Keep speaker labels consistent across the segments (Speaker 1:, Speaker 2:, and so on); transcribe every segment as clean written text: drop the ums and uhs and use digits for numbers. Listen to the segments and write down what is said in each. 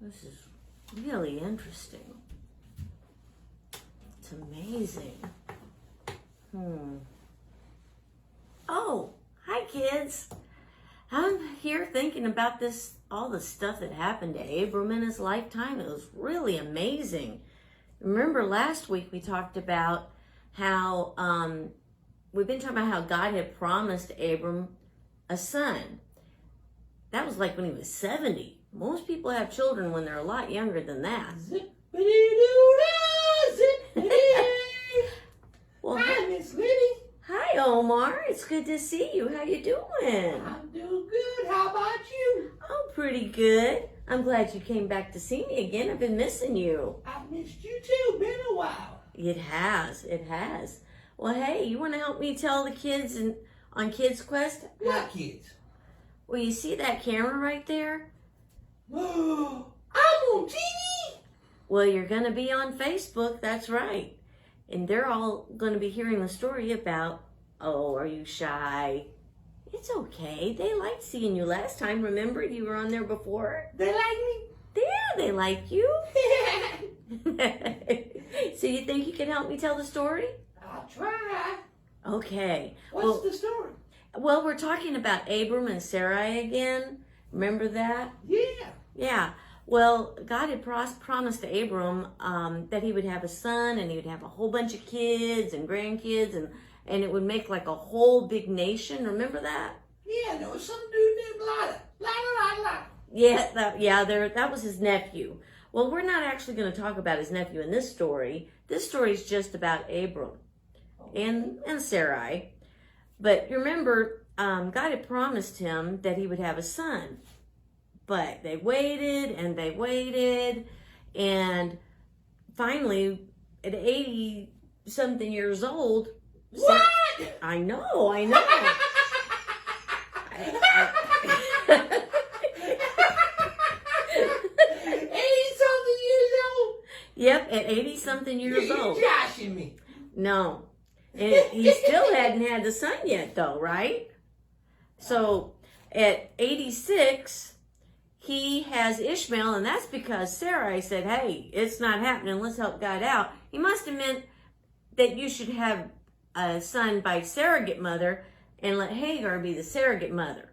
Speaker 1: This is really interesting. It's amazing. Oh, hi kids. I'm here thinking about all the stuff that happened to Abram in his lifetime. It was really amazing. Remember last week we talked about how, we've been talking about how God had promised Abram a son. That was like when he was 70. Most people have children when they're a lot younger than that. Well,
Speaker 2: hi, Miss Liddy.
Speaker 1: Hi, Omar. It's good to see you. How you doing?
Speaker 2: I'm doing good. How about you?
Speaker 1: I'm pretty good. I'm glad you came back to see me again. I've been missing you.
Speaker 2: I've missed you too. Been a while.
Speaker 1: It has. It has. Well, hey, you want to help me tell the kids on Kids Quest?
Speaker 2: What kids?
Speaker 1: Well, you see that camera right there?
Speaker 2: Oh, I'm on TV.
Speaker 1: Well, you're going to be on Facebook. That's right. And they're all going to be hearing the story about, oh, are you shy? It's okay. They liked seeing you last time. Remember, you were on there before?
Speaker 2: They like me?
Speaker 1: Yeah, they like you. So you think you can help me tell the story?
Speaker 2: I'll try.
Speaker 1: Okay.
Speaker 2: What's the story?
Speaker 1: Well, we're talking about Abram and Sarai again. Remember that?
Speaker 2: Yeah.
Speaker 1: Yeah. Well, God had promised to Abram that he would have a son and he would have a whole bunch of kids and grandkids and it would make like a whole big nation. Remember that?
Speaker 2: Yeah, there was some dude named Lada. Lada.
Speaker 1: Yeah, that was his nephew. Well, we're not actually going to talk about his nephew in this story. This story is just about Abram and Sarai. But you remember, God had promised him that he would have a son. But they waited and they waited. And finally, at 80-something years old...
Speaker 2: What?
Speaker 1: I know.
Speaker 2: 80-something years old?
Speaker 1: Yep, at 80-something years old.
Speaker 2: You're joshing me.
Speaker 1: No. And he still hadn't had the son yet, though, right? So, at 86... he has Ishmael, and that's because Sarai said, hey, it's not happening. Let's help God out. He must have meant that you should have a son by surrogate mother and let Hagar be the surrogate mother.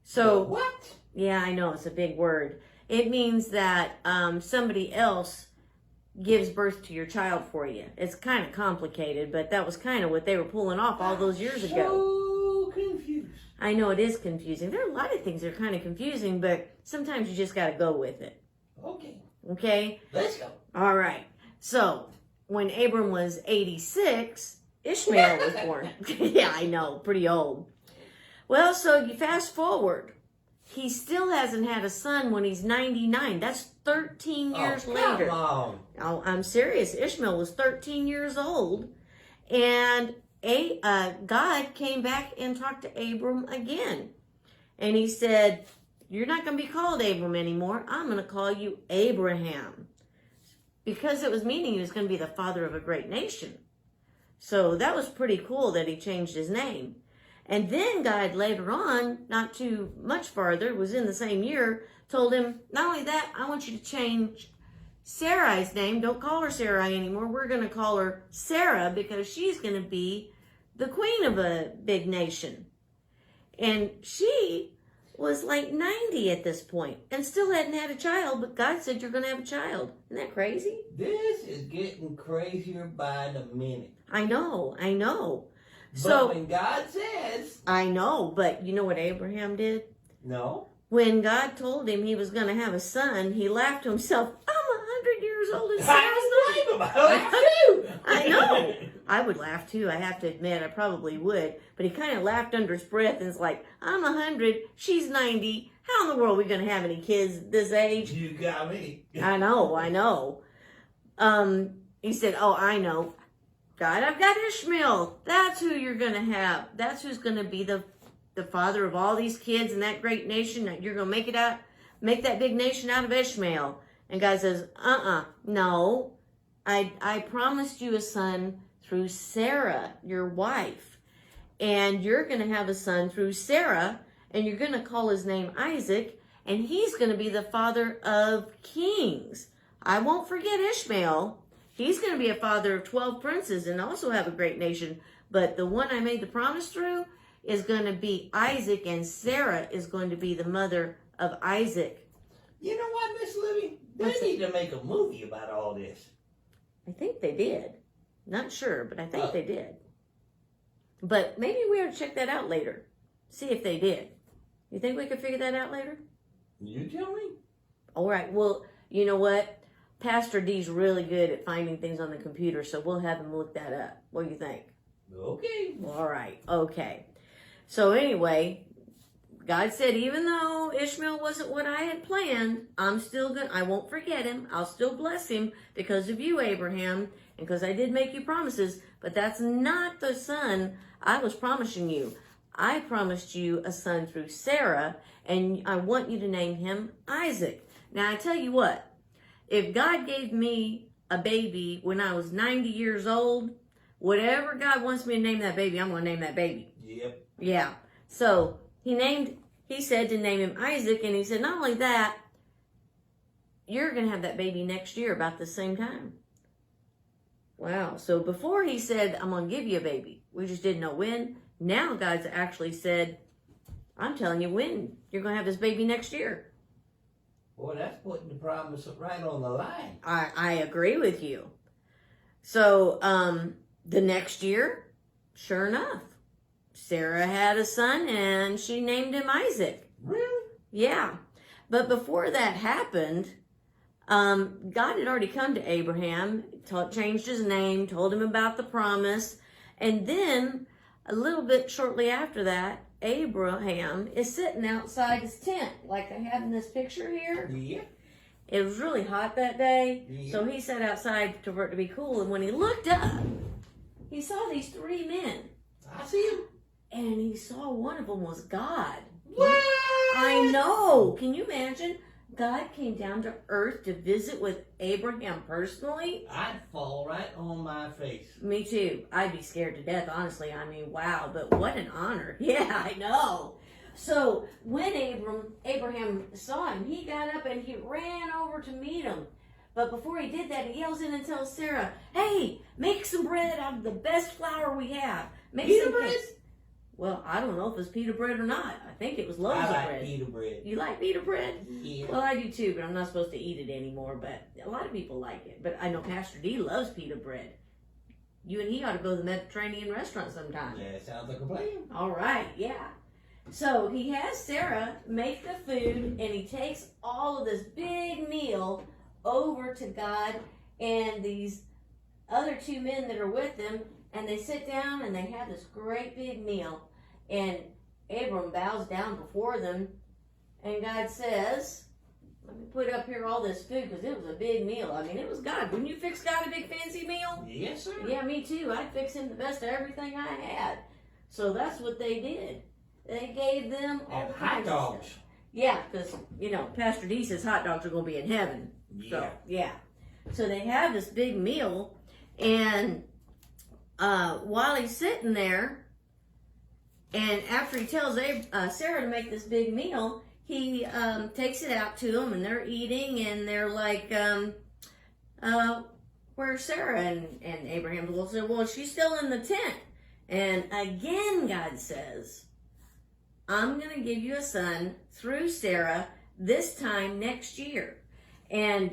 Speaker 1: So,
Speaker 2: what?
Speaker 1: Yeah, I know. It's a big word. It means that somebody else gives birth to your child for you. It's kind of complicated, but that was kind of what they were pulling off all those years ago.
Speaker 2: So confused.
Speaker 1: I know it is confusing. There are a lot of things that are kind of confusing, but sometimes you just got to go with it.
Speaker 2: Okay.
Speaker 1: Okay?
Speaker 2: Let's go.
Speaker 1: All right. So, when Abram was 86, Ishmael was born. Yeah, I know. Pretty old. Well, so you fast forward. He still hasn't had a son when he's 99. That's 13 years later.
Speaker 2: Come on.
Speaker 1: Oh, I'm serious. Ishmael was 13 years old. And God came back and talked to Abram again. And he said, you're not going to be called Abram anymore. I'm going to call you Abraham. Because it was meaning he was going to be the father of a great nation. So that was pretty cool that he changed his name. And then God later on, not too much farther, it was in the same year, told him, not only that, I want you to change Sarai's name. Don't call her Sarai anymore. We're going to call her Sarah because she's going to be the queen of a big nation. And she was like 90 at this point and still hadn't had a child, but God said you're going to have a child. Isn't that crazy?
Speaker 2: This is getting crazier by the minute.
Speaker 1: I know.
Speaker 2: But
Speaker 1: So
Speaker 2: when God says...
Speaker 1: I know, but you know what Abraham did?
Speaker 2: No.
Speaker 1: When God told him he was going to have a son, he laughed to himself, I'm 100 years old and Sarah's
Speaker 2: I don't blame him. I laugh too.
Speaker 1: I know. I would laugh too. I have to admit, I probably would. But he kind of laughed under his breath and was like, I'm 100, she's 90. How in the world are we going to have any kids this age?
Speaker 2: You got me.
Speaker 1: I know. He said, oh, I know. God, I've got Ishmael. That's who you're going to have. That's who's going to be the father of all these kids in that great nation. You're going to make that big nation out of Ishmael. And God says, no. I promised you a son through Sarah, your wife. And you're going to have a son through Sarah, and you're going to call his name Isaac. and he's going to be the father of kings. I won't forget Ishmael. He's going to be a father of 12 princes and also have a great nation. But the one I made the promise through is going to be Isaac, and Sarah is going to be the mother of Isaac.
Speaker 2: You know what, Miss Libby? They need to make a movie about all this.
Speaker 1: I think they did. Not sure, but I think they did. But maybe we ought to check that out later. See if they did. You think we could figure that out later?
Speaker 2: You tell me.
Speaker 1: All right. Well, you know what? Pastor D's really good at finding things on the computer, so we'll have him look that up. What do you think?
Speaker 2: Okay.
Speaker 1: All right. Okay. So anyway, God said, even though Ishmael wasn't what I had planned, I won't forget him. I'll still bless him because of you, Abraham, and because I did make you promises, but that's not the son I was promising you. I promised you a son through Sarah, and I want you to name him Isaac. Now, I tell you what, if God gave me a baby when I was 90 years old, whatever God wants me to name that baby, I'm going to name that baby.
Speaker 2: Yep.
Speaker 1: Yeah. So he said to name him Isaac, and he said, not only that, you're going to have that baby next year about the same time. Wow. So before he said, I'm going to give you a baby, we just didn't know when. Now God's actually said, I'm telling you when. You're going to have this baby next year.
Speaker 2: Boy, that's putting the promise right on the line.
Speaker 1: I agree with you. So the next year, sure enough, Sarah had a son and she named him Isaac.
Speaker 2: Really?
Speaker 1: Yeah. But before that happened, God had already come to Abraham, changed his name, told him about the promise. And then a little bit shortly after that, Abraham is sitting outside his tent, like I have in this picture here.
Speaker 2: Yeah.
Speaker 1: It was really hot that day,
Speaker 2: Yeah.
Speaker 1: so he sat outside for it to be cool. And when he looked up, he saw these three men.
Speaker 2: I see him.
Speaker 1: And he saw one of them was God.
Speaker 2: What?
Speaker 1: I know. Can you imagine? God came down to earth to visit with Abraham personally.
Speaker 2: I'd fall right on my face.
Speaker 1: Me too. I'd be scared to death, honestly. I mean, wow, but what an honor. Yeah, I know. So when Abraham saw him, he got up and he ran over to meet him. But before he did that, he yells in and tells Sarah, hey, make some bread out of the best flour we have. Make
Speaker 2: Pita
Speaker 1: some
Speaker 2: bread?
Speaker 1: cakes." Well, I don't know if it's pita bread or not. I think it was loaves
Speaker 2: I
Speaker 1: of
Speaker 2: like
Speaker 1: bread.
Speaker 2: pita bread.
Speaker 1: You like pita bread?
Speaker 2: Yeah.
Speaker 1: Well, I do too, but I'm not supposed to eat it anymore. But a lot of people like it. But I know Pastor D loves pita bread. You and he ought to go to the Mediterranean restaurant sometime.
Speaker 2: Yeah, sounds like a plan.
Speaker 1: All right, yeah. So he has Sarah make the food, and he takes all of this big meal over to God and these other two men that are with them, and they sit down and they have this great big meal. And Abram bows down before them, and God says, let me put up here all this food because it was a big meal. I mean, it was God. Wouldn't you fix God a big fancy meal?
Speaker 2: Yes, sir.
Speaker 1: Yeah, me too. I'd fix him the best of everything I had. So that's what they did. They gave them all
Speaker 2: And hot
Speaker 1: kinds of
Speaker 2: dogs.
Speaker 1: stuff. Yeah, because, Pastor D says hot dogs are going to be in heaven.
Speaker 2: Yeah.
Speaker 1: So, yeah. So they have this big meal, and while he's sitting there, and after he tells Sarah to make this big meal, he takes it out to them, and they're eating, and they're like, where's Sarah? And Abraham will say, well, she's still in the tent. And again, God says, I'm going to give you a son through Sarah this time next year. And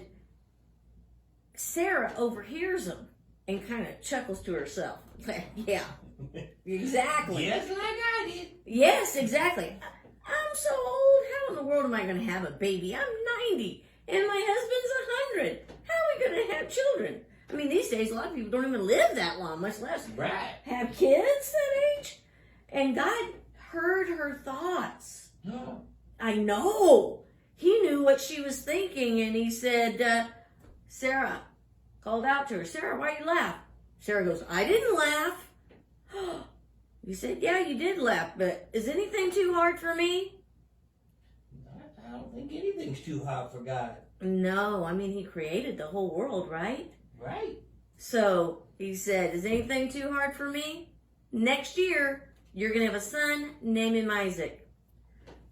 Speaker 1: Sarah overhears him and kind of chuckles to herself. Yeah, exactly.
Speaker 2: Just like I did.
Speaker 1: Yes, exactly. I'm so old. How in the world am I going to have a baby? I'm 90 and my husband's 100. How are we going to have children? I mean, these days, a lot of people don't even live that long, much less
Speaker 2: Right.
Speaker 1: have kids that age. And God heard her thoughts.
Speaker 2: No.
Speaker 1: I know. He knew what she was thinking, and he said, Sarah, called out to her, Sarah, why you laugh? Sarah goes, I didn't laugh. He said, yeah, you did laugh, but is anything too hard for me?
Speaker 2: I don't think anything's too hard for God.
Speaker 1: No, I mean, he created the whole world, right?
Speaker 2: Right.
Speaker 1: So he said, is anything too hard for me? Next year, you're going to have a son, name him Isaac.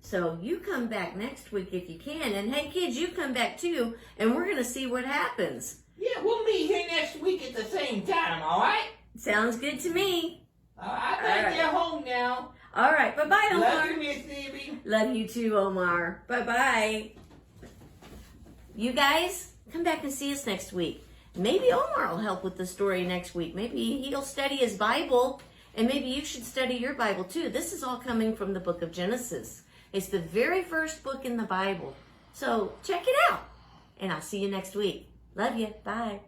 Speaker 1: So you come back next week if you can. And hey, kids, you come back too, and we're going to see what happens.
Speaker 2: Yeah, we'll meet here next week at the same time, all right?
Speaker 1: Sounds good to me.
Speaker 2: I think
Speaker 1: right.
Speaker 2: you're home now.
Speaker 1: All right. Bye-bye, Omar.
Speaker 2: Love you, Miss Phoebe.
Speaker 1: Love you too, Omar. Bye-bye. You guys, come back and see us next week. Maybe Omar will help with the story next week. Maybe he'll study his Bible, and maybe you should study your Bible too. This is all coming from the book of Genesis. It's the very first book in the Bible. So check it out, and I'll see you next week. Love you. Bye.